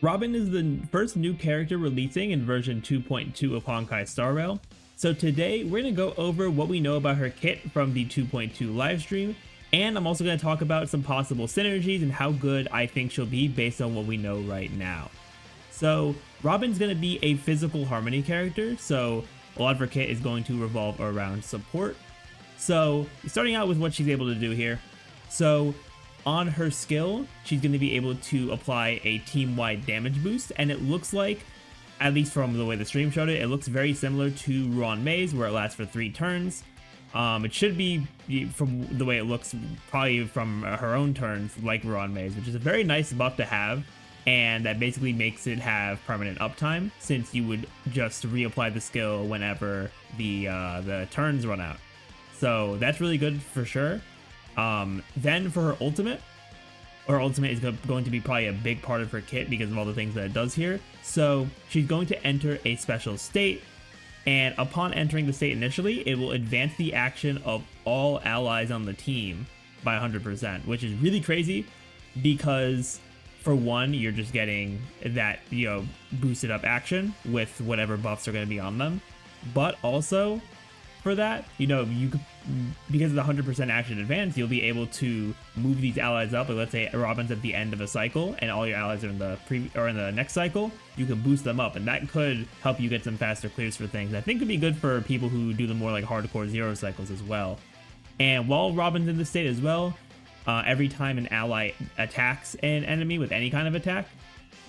Robin is the first new character releasing in version 2.2 of Honkai Star Rail. So today we're going to go over what we know about her kit from the 2.2 livestream, and I'm also going to talk about some possible synergies and how good I think she'll be based on what we know right now. So Robin's going to be a physical harmony character, so a lot of her kit is going to revolve around support. So starting out with what she's able to do here. So on her skill, she's going to be able to apply a team-wide damage boost, and it looks like, at least from the way the stream showed it, it looks very similar to Ruan Mei's, where it lasts for 3 turns. It should be, from the way it looks, probably from her own turns, like Ruan Mei's, which is a very nice buff to have, and that basically makes it have permanent uptime, since you would just reapply the skill whenever the turns run out. So that's really good for sure. Then for her ultimate is going to be probably a big part of her kit because of all the things that it does here. So she's going to enter a special state, and upon entering the state initially, it will advance the action of all allies on the team by 100%, which is really crazy because for one, you're just getting that, boosted up action with whatever buffs are going to be on them, but also for that, you could, because of the 100% action advance, you'll be able to move these allies up. Like let's say Robin's at the end of a cycle and all your allies are in the next cycle, you can boost them up, and that could help you get some faster clears for things. I think could be good for people who do the more like hardcore zero cycles as well. And while Robin's in this state as well, every time an ally attacks an enemy with any kind of attack,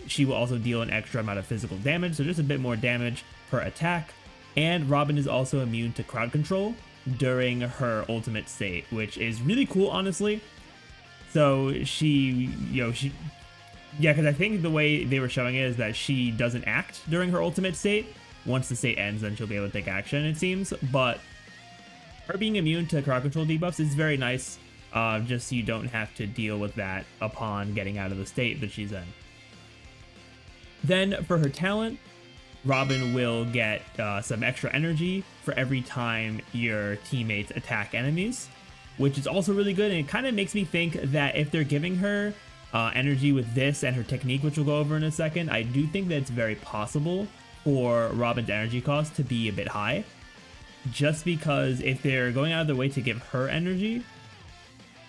she will also deal an extra amount of physical damage, so just a bit more damage per attack. And Robin is also immune to crowd control during her ultimate state, which is really cool, honestly. So because I think the way they were showing it is that she doesn't act during her ultimate state. Once the state ends, then she'll be able to take action, it seems. But her being immune to crowd control debuffs is very nice, just so you don't have to deal with that upon getting out of the state that she's in. Then for her talent, Robin will get some extra energy for every time your teammates attack enemies, which is also really good, and it kind of makes me think that if they're giving her energy with this and her technique, which we'll go over in a second, I do think that it's very possible for Robin's energy cost to be a bit high, just because if they're going out of their way to give her energy,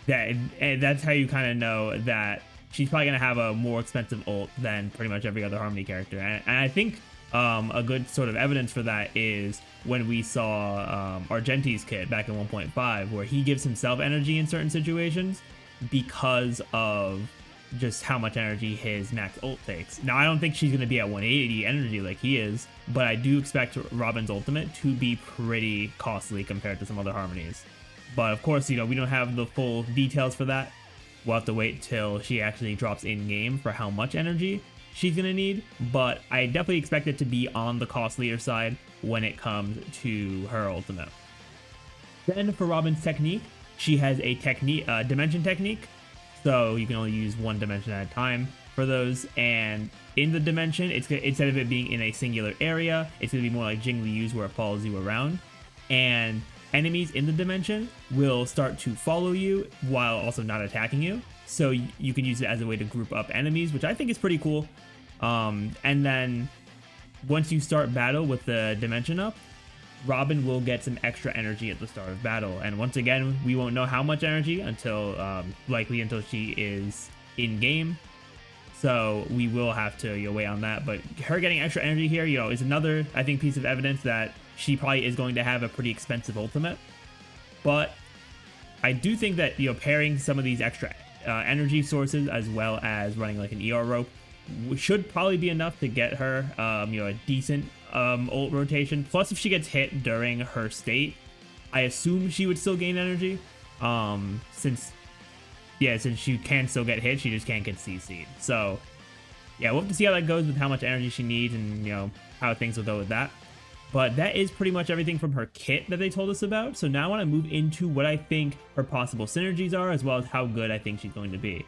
that's how you kind of know that she's probably going to have a more expensive ult than pretty much every other Harmony character. And I think a good sort of evidence for that is when we saw Argenti's kit back in 1.5, where he gives himself energy in certain situations because of just how much energy his max ult takes. Now, I don't think she's going to be at 180 energy like he is, but I do expect Robin's ultimate to be pretty costly compared to some other Harmonies. But of course, we don't have the full details for that. We'll have to wait till she actually drops in-game for how much energy she's going to need, but I definitely expect it to be on the costlier side when it comes to her ultimate. Then for Robin's technique, she has a dimension technique, so you can only use one dimension at a time for those, and in the dimension, instead of it being in a singular area, it's going to be more like Jingli Yu's where it follows you around, and enemies in the dimension will start to follow you while also not attacking you. So you can use it as a way to group up enemies, which I think is pretty cool. And then once you start battle with the dimension up, Robin will get some extra energy at the start of battle. And once again, we won't know how much energy until likely until she is in game. So we will have to wait on that. But her getting extra energy here, is another, I think, piece of evidence that she probably is going to have a pretty expensive ultimate. But I do think that pairing some of these extra energy sources as well as running like an ER rope should probably be enough to get her a decent ult rotation. Plus, if she gets hit during her state, I assume she would still gain energy, since she can still get hit, she just can't get CC'd. So yeah, we'll have to see how that goes with how much energy she needs and how things will go with that. But that is pretty much everything from her kit that they told us about. So now I want to move into what I think her possible synergies are, as well as how good I think she's going to be.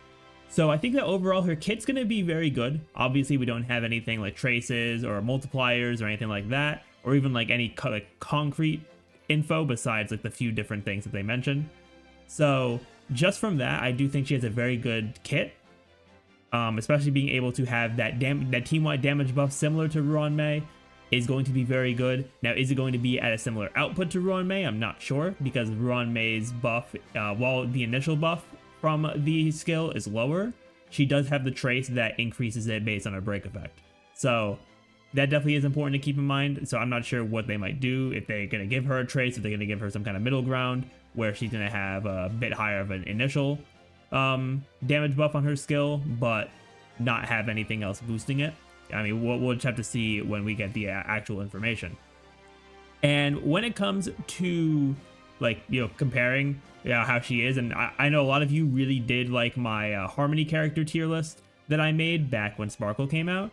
So I think that overall her kit's going to be very good. Obviously, we don't have anything like traces or multipliers or anything like that, or even like any concrete info besides like the few different things that they mentioned. So just from that, I do think she has a very good kit. especially being able to have that team-wide damage buff similar to Ruan Mei is going to be very good. Now, is it going to be at a similar output to Ruan Mei? I'm not sure, because Ruan Mei's buff, while the initial buff from the skill is lower, she does have the trace that increases it based on her break effect. So that definitely is important to keep in mind. So I'm not sure what they might do, if they're going to give her a trace, if they're going to give her some kind of middle ground where she's going to have a bit higher of an initial damage buff on her skill, but not have anything else boosting it. I mean, we'll just have to see when we get the actual information. And when it comes to, like, you know, comparing how she is, and I know a lot of you really did like my Harmony character tier list that I made back when Sparkle came out.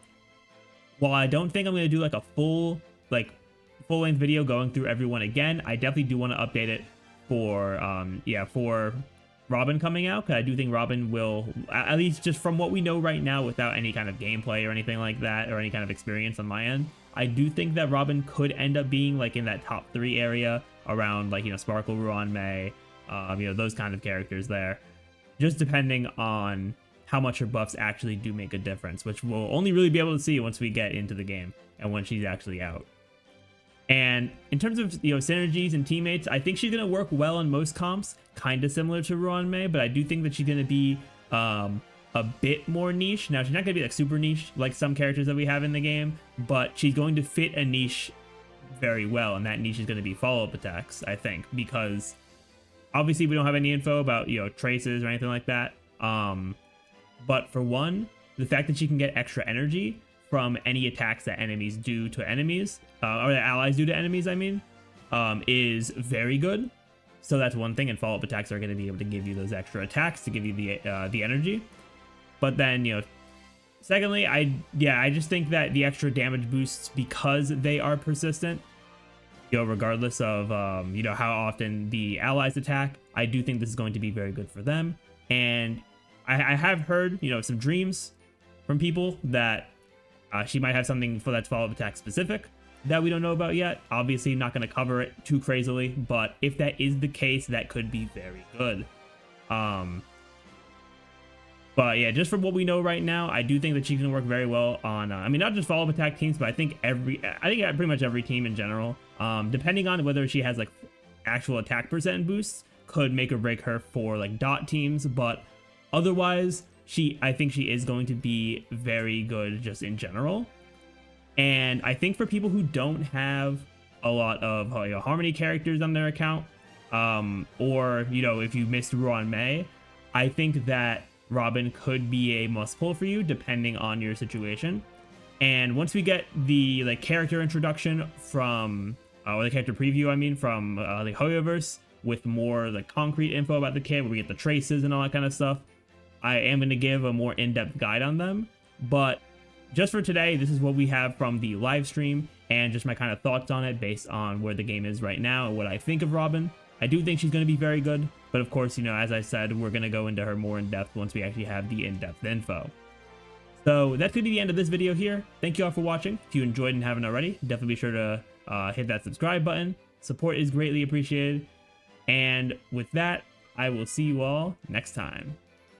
While I don't think I'm going to do like a full-length video going through everyone again, I definitely do want to update it for Robin coming out, because I do think Robin will, at least just from what we know right now without any kind of gameplay or anything like that, or any kind of experience on my end, I do think that Robin could end up being like in that top 3 area around, like, you know, Sparkle, Ruan Mei, you know, those kind of characters there, just depending on how much her buffs actually do make a difference, which we'll only really be able to see once we get into the game and when she's actually out. And in terms of, you know, synergies and teammates, I think she's going to work well on most comps, kind of similar to Ruan Mei, but I do think that she's going to be a bit more niche. Now, she's not going to be like super niche like some characters that we have in the game, but she's going to fit a niche very well, and that niche is going to be follow-up attacks, I think, because obviously we don't have any info about, you know, traces or anything like that. But for one, the fact that she can get extra energy from any attacks that enemies do to enemies, or that allies do to enemies, I mean, is very good. So that's one thing, and follow-up attacks are going to be able to give you those extra attacks to give you the energy. But then, you know, secondly, I just think that the extra damage boosts, because they are persistent, you know, regardless of you know, how often the allies attack, I do think this is going to be very good for them. And I have heard, you know, some dreams from people that she might have something for that's follow-up attack specific that we don't know about yet. Obviously not going to cover it too crazily, but if that is the case, that could be very good. But yeah, just from what we know right now, I do think that she can work very well on, I mean, not just follow-up attack teams, but I think pretty much every team in general, depending on whether she has like actual attack percent boosts, could make or break her for like dot teams. But otherwise, I think she is going to be very good just in general. And I think for people who don't have a lot of, you know, Harmony characters on their account, or, you know, if you missed Ruan Mei, I think that Robin could be a must pull for you depending on your situation. And once we get the like character introduction from, or the character preview, I mean, from the Hoyoverse, with more like concrete info about the kit, where we get the traces and all that kind of stuff, I am going to give a more in-depth guide on them. But just for today, this is what we have from the live stream, and just my kind of thoughts on it based on where the game is right now and what I think of Robin. I do think she's going to be very good, but of course, you know, as I said, we're going to go into her more in depth once we actually have the in-depth info. So that's going to be the end of this video here. Thank you all for watching. If you enjoyed and haven't already, definitely be sure to hit that subscribe button. Support is greatly appreciated. And with that, I will see you all next time.